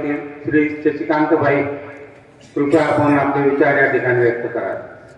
येतील श्री शशिकांत भाई, कृपया आपण आपले विचार या ठिकाणी व्यक्त करा.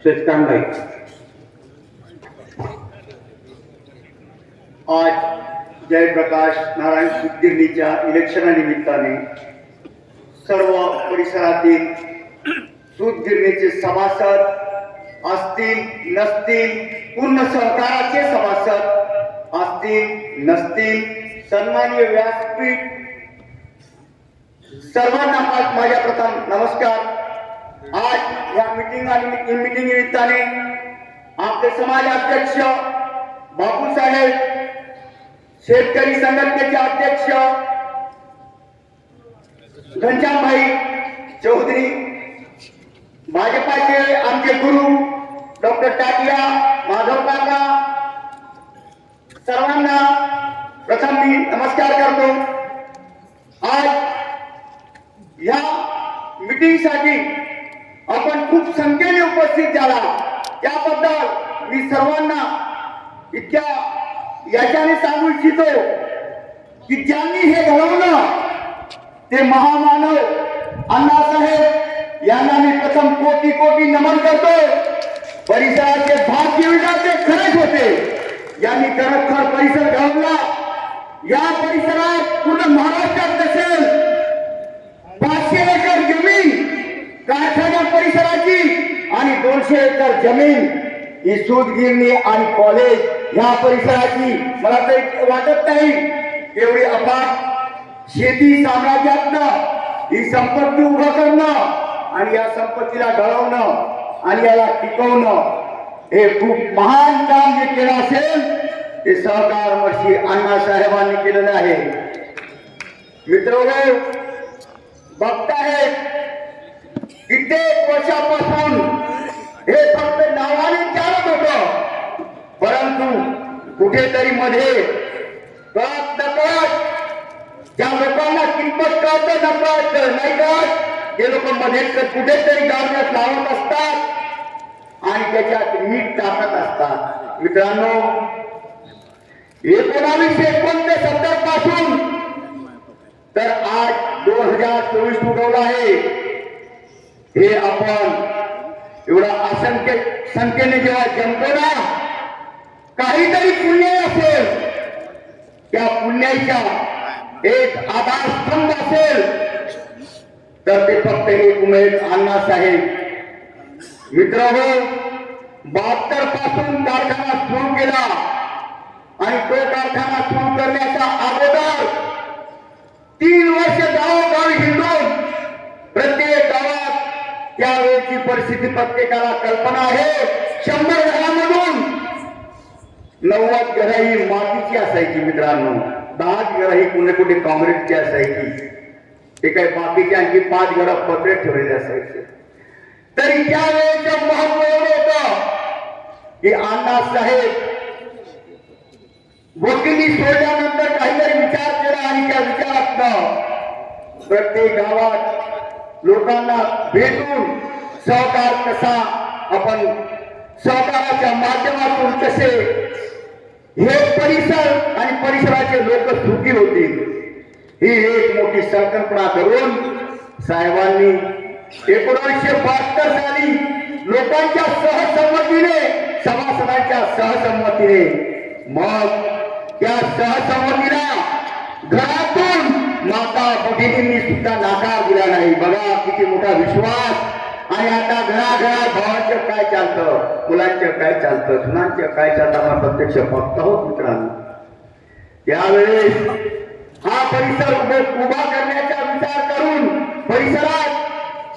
शशिकांत भाई. आज जयप्रकाश नारायण सुतगिरणीच्या इलेक्शनानिमित्ताने सर्व परिसरातील सूतगिरणीचे सभासद असतील नसतील, पूर्ण सहकाराचे सभासद असतील नसतील, सन्माननीय व्यासपीठ सर्वांना माझ्या प्रथम नमस्कार. आज या मीटिंग निमित्ताने आपले समाज अध्यक्ष बापूसाहेब, शेतकरी संघटनेचे अध्यक्ष घनश्यामभाई चौधरी, भाजपाचे आमचे गुरु डॉक्टर टाकिया माधव काका, सर्वांना प्रथम मी नमस्कार करतो. आज या मीटिंगसाठी आपण खूप संख्येने उपस्थित झाला, त्याबद्दल मी सर्वांना इतक्या याच्याने सांगू इच्छितो की ज्यांनी हे घडवलं ते महामानव अण्णासाहेब यांना मी प्रथम कोटी कोटी नमन करतो. परिसराचे भाग्यविधाते खरेच होते, यांनी खरोखर परिसर घडवला. या परिसरात पूर्ण महाराष्ट्रात नसेल 500 एकर जमीन कारखाना परिसराची आणि 200 एकर जमीन ही सूतगिरणी आणि कॉलेज ह्या परिसराची. मला तर वाटत नाही एवढी अफाट शेती साम्राज्यातनं ही संपत्ती उभं करणं आणि या संपत्तीला घडवणं आणि याला टिकवणं हे खूप महान काम जे केलं असेल ते सहकार महर्षी अण्णासाहेबांनी केलेलं आहे. मित्रांनो, बघताय कित्येक वर्षापासून हे फक्त नावाने चालत होतं, परंतु कुठेतरी मध्ये कळत नकळत ज्या लोकांना किंमत कळत नकळत नाही कळत ते लोक मध्ये कुठेतरी गावण्यात लावत असतात आणि त्याच्यात मीठ टाकत असतात. मित्रांनो, 1969 पासून तर आज 2024 उगवला आहे. हे आपण एवढा असंख्य संख्येने जेव्हा जमतो ना, काहीतरी पुण्य असेल, त्या पुण्याच्या एक आधारस्तंभ असेल तर ते फक्त एक उमेद अण्णासाहेब. मित्रांनो, 72 पासून कारखाना सुरू केला आणि तो कारखाना सुरू करण्याच्या अगोदर 3 वर्ष गावोगावी हिंडून प्रत्येक गावात त्यावेळेची परिस्थिती प्रत्येकाला कल्पना आहे. 100 घरामधून 90 घरं ही मातीची असायची. मित्रांनो, 10 घरं ही कुठे कुठे काँक्रीटची असायची. ते काही बाकीचे आणखी 5 घरं पत्रे ठेवलेले असायचे. तरी त्यावेळेचं महत्व एवढं होतं की अण्णासाहेब वकिली सोडल्यानंतर काहीतरी विचार केला आणि त्या विचारातनं प्रत्येक गावात लोकांना भेटून सहकार कसा आपण सहकाराच्या माध्यमातून कसे हे परिसर आणि परिसराचे लोक सुखी होतील ही एक मोठी संकल्पना करून साहेबांनी 1972 साली लोकांच्या सहसंमतीने, सभासदांच्या सहसंमतीने, मग त्या सहसंमतीला घरातून माता भगिनींनी सुद्धा नकार दिला नाही. बघा किती मोठा विश्वास. आणि आता घराघरात भावांचं काय चालतं, मुलांचं काय चालतं, सुनांचं काय चालतं आपण प्रत्यक्ष बघत आहोत. मित्रांनो, त्यावेळेस हा परिसर उभा करण्याचा विचार करून परिसरात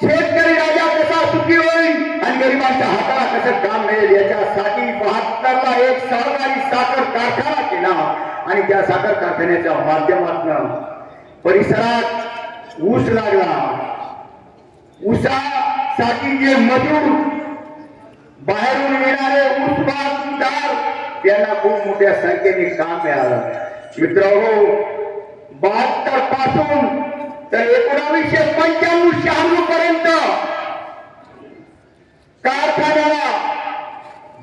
शेतकरी राजा कसा सुखी होईल आणि गरिबांच्या हाताला कसं काम मिळेल याच्यासाठी 72ला एक सहकारी साखर कारखाना केला आणि त्या साखर कारखान्याच्या माध्यमातून परिसरात ऊस लागला. ऊसासाठी जे मजूर बाहेरून येणारे ऊस बागायतदार यांना खूप मोठ्या संख्येने काम मिळालं. मित्रांनो, 72 पासून तर 1995-96 पर्यंत कारखान्याला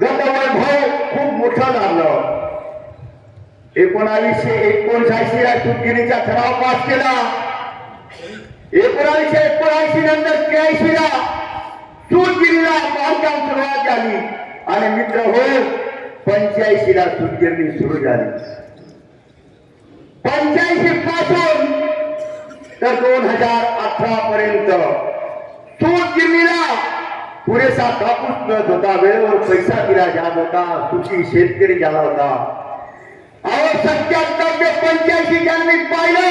गतवैभव खूप मोठं लागलं. 1979 ला सूतगिरणीचा ठराव पास केला 1979 नंतर 83 ला सूतगिरीला बांधकाम सुरुवात झाली आणि मित्र हो 85 ला सूतगिरणी सुरू झाली. 85 पासून तर 2018 पर्यंत सूतगिरणीला पुरेसा कापूस मिळत होता, वेळेवर पैसा दिला जात होता, सुखी शेतकरी झाला होता. अहो 77 ते 85 ज्यांनी पाहिलं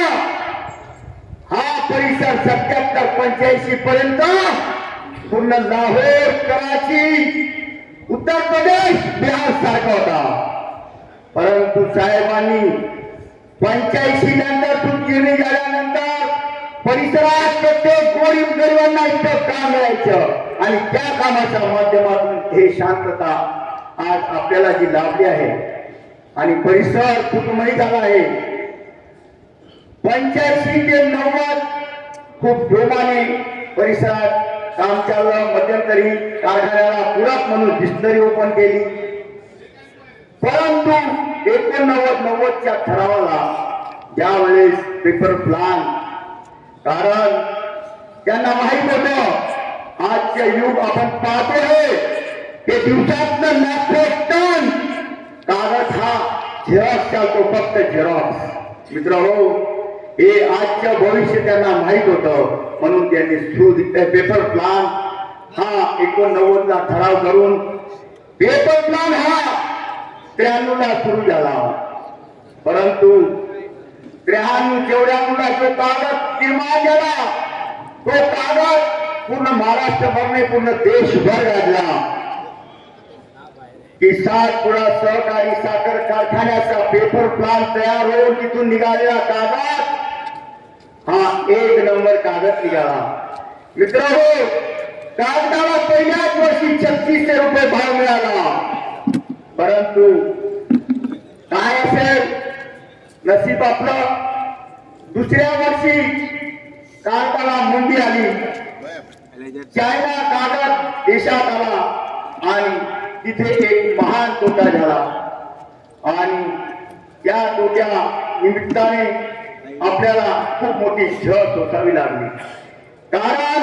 हा परिसर 77-85 पर्यंत पूर्ण लाहोर, कराची, उत्तर प्रदेश, बिहार सारखा होता. परंतु साहेबांनी 85 नंतर सूतगिरणी झाल्यानंतर परिसरात प्रत्येक गरिबांना इतकं काम मिळायचं आणि त्या कामाच्या माध्यमातून हे शांतता आज आपल्याला जी लाभली आहे आणि परिसर कुटुंबही झाला आहे. 85 ते 90 खूप जोमाने परिसरात काम चाललं. मध्यंतरी कारखान्याला पूरक म्हणून डिस्टलरी ओपन केली. परंतु 89-90च्या ठरावाला ज्यावेळेस पेपर प्लान, कारण त्यांना माहित होतं आजचे युग आपण पाहतोय ते दिवसातनं लाखो टन कागद हा झेरॉक्स चालतो, फक्त झेरॉक्स. मित्र हो, हे आजचं भविष्य त्यांना माहित होतं म्हणून त्यांनी पेपर प्लान हा 89 ला ठराव करून पेपर प्लान हा 93 ला सुरू झाला. परंतु 93-94 जो कागद निर्माण झाला तो कागद पूर्ण महाराष्ट्रभर नाही पूर्ण देशभर गाजला की सातपुडा सहकारी साखर कारखान्याचा पेपर प्लान तयार होऊन तिथून निघालेला कागद हा 1 नंबर कागद निघाला. मित्र हो, कागदाला पहिल्याच वर्षी 3600 रुपये भाव मिळाला. परंतु काय असेल नशीब आपलं, दुसऱ्या वर्षी कागदाला मंदी आली. चायना कागद देशात आला आणि तिथे एक महान तोटा झाला आणि त्या तोट्या निमित्ताने आपल्याला खूप मोठी झळ सोसावी लागली. कारण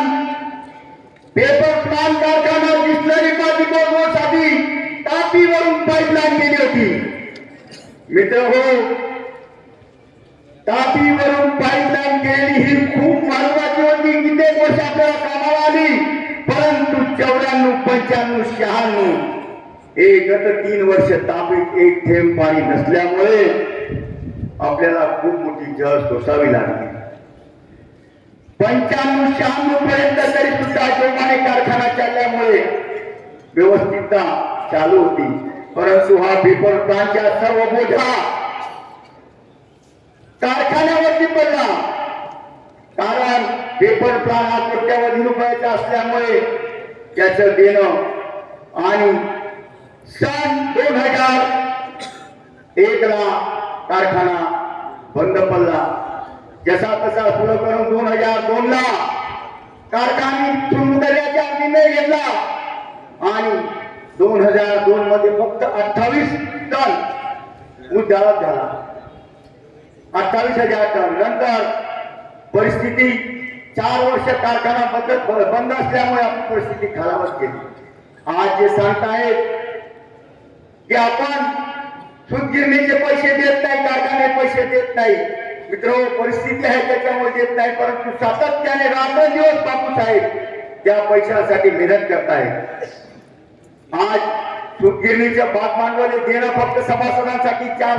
पेपर प्लान कारखाना डिस्टलरी साठी तापीवरून पाईपलाईन केली होती. मित्र हो, तापीवरून पाईपलाईन केली ही खूप महत्वाची होती. कित्येक वर्ष आपल्याला कामाला आली. परंतु 94-95-96 हे गत 3 वर्ष तापीत एक थेंब पाणी नसल्यामुळे आपल्याला खूप मोठी झळ सोसावी लागली. 95-96 पर्यंत तरी सुद्धा जोमाने कारखाना चालल्यामुळे व्यवस्थितता चालू होती. परंतु हा पेपर प्लांटच्या सर्व बोजा कारखान्यावरती पडला. कारण पेपर प्लांट हा कोट्यावधी रुपयाचा असल्यामुळे त्याचं देणं आणि सन 2001 ला कारखाना बंद पडला. जसा तसा सुरू करून 2002 ला कारखाना सुरू करण्याचा निर्णय घेतला आणि 2002 मध्ये फक्त 28 टन उद्योग झाला. 28,000 टन. नंतर परिस्थिती 4 वर्ष कारखाना बंद असल्यामुळे आपली परिस्थिती खालावत गेली. आज जे सांगतायत की आपण सूतगिरणीचे पैसे देत नाही, कारखाने पैसे देत नाही. मित्र, परिस्थिती आहे त्याच्यामुळे देत नाही. परंतु सातत्याने रात्रंदिवस बापू साहेब त्या पैशासाठी मेहनत करतायत. आज सूतगिरणीच्या भाग भांडवल देणं फक्त सभासदांसाठी 4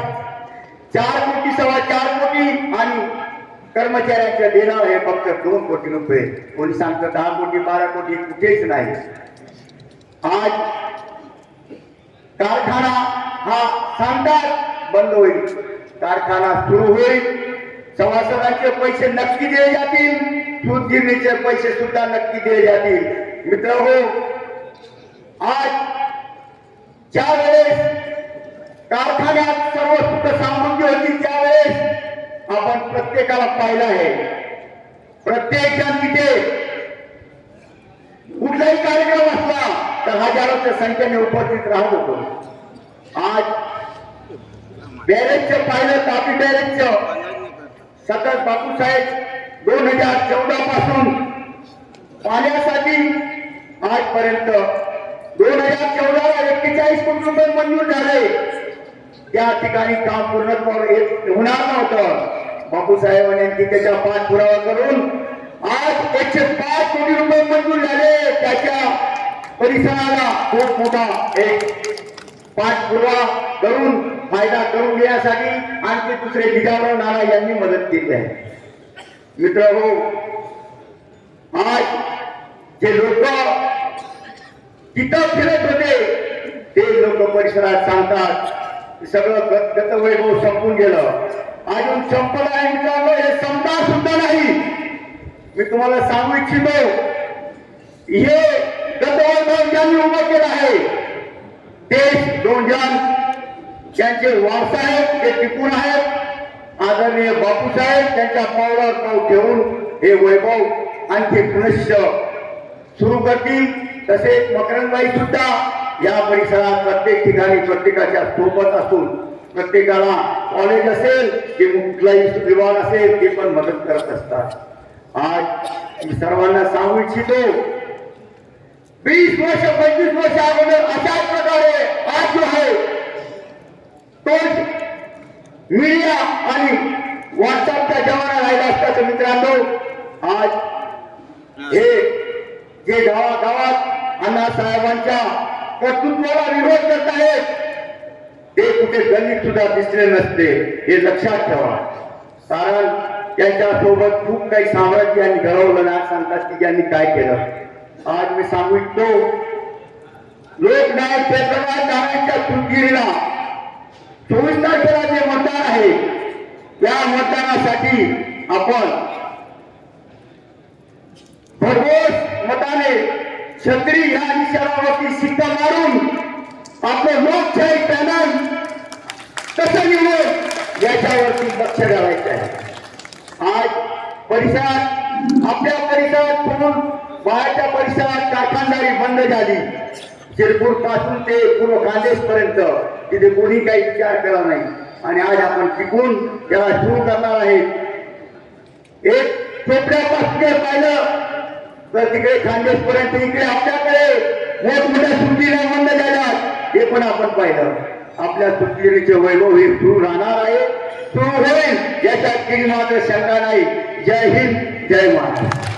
कोटी 4.25 कोटी आणि कर्मचाऱ्यांचं देणं हे फक्त 2 कोटी रुपये. कोणी सांगतं 10 कोटी 12 कोटी, कुठेच नाही. आज कारखाना हा सांगतात बंद होईल, कारखाना सुरू होईल. सभासदांचे पैसे नक्की दिले जातील, सूतगिरणीचे पैसे सुद्धा नक्की दिले जातील. मित्र हो, आज ज्या वेळेस कारखान्यात सर्व सुख समृद्धी होती त्यावेळेस आपण प्रत्येकाला पाहिलं आहे. प्रत्येक जण तिथे कुठलाही कार्यक्रम असला तर हजारोच्या संख्येने उपस्थित राहत होतो. आज बॅरेजचं पाहिलं, तापी बॅरेजचं सतत बापूसाहेब 2014 पासून पाण्यासाठी आजपर्यंत 2014 ला 41 कोटी रुपये मंजूर झाले. त्या ठिकाणी काम पूर्णत्वावर होणार नव्हतं. बापूसाहेबांनी त्याचा पाठपुरावा करून आज 105 कोटी रुपये मंजूर झाले. त्याच्या परिसराला खूप मोठा एक पाठपुरावा करून फायदा करून घेण्यासाठी आणखी दुसरे जिजाऊराव नाना यांनी मदत केली आहे. मित्रांनो, आज जे लोक तिथं फिरत होते ते लोक परिसरात सांगतात सगळं गतवैभव संपून गेलं. अजून संपलं आहे मित्रांनो, हे संपणार सुद्धा नाही. मी तुम्हाला सांगू इच्छितो, हे गतवैभव ज्यांनी उभं केलं आहे देश दोन जण ज्यांचे वारसा आहेत ते टिकून आहेत. आदरणीय बापूसाहेब त्यांच्या पावलावर पाऊल ठेवून हे वैभव आणखी पुनश्च सुरू करतील. तसेच मकरंदबाई सुद्धा या परिसरात प्रत्येक ठिकाणी प्रत्येकाच्या सोबत असून प्रत्येकाला कॉलेज असेल की कुठलाही विभाग असेल ते पण मदत करत असतात. आज मी सर्वांना सांगू इच्छितो, 20 वर्ष 25 वर्ष अगोदर अशाच प्रकारे आज जो आहे तो मीडिया आणि व्हॉट्सअपच्या जमाना राहिला असता तर मित्रांनो आज हे जे गावागावात अण्णासाहेबांच्या कर्तृत्वाला विरोध करत आहेत ते कुठे गल्लीत सुद्धा दिसले नसते, हे लक्षात ठेवा. कारण त्यांच्या सोबत खूप काही साम्राज्य यांनी घडवलं ना सांगतात की यांनी काय केलं. आज मी सांगू इच्छितो, लोकनायक क्षेत्रात जाण्याच्या सुटगिरीला 24 तारखेला जे मतदान आहे त्या मतदानासाठी आपण भरघोस मताने छत्री ह्या निशाणावरती शिक्का मारून आपलं लोकशाही पॅनल कसं निवड याच्यावरती लक्ष घालायचं आहे. आज परिसरात आपल्या परिसरात सोडून बाहेरच्या परिसरात कारखानदारी बंद झाली. शिरपूर पासून ते पूर्व खानदेश पर्यंत तिथे कोणी काही विचार केला नाही आणि आज आपण टिकून त्याला सुरू करणार आहे. एक चोपड्यापासून पाहिलं तर तिकडे खानदेश पर्यंत इकडे आपल्याकडे मोठमोठ्या सुटगिऱ्या बंद झाल्या हे पण आपण पाहिलं. आपल्या सुटगिरीचे वैभव हे सुरू राहणार आहे, सुरू होईल याच्यात काही मात्र शंका नाही. जय हिंद, जय महाराष्ट्र.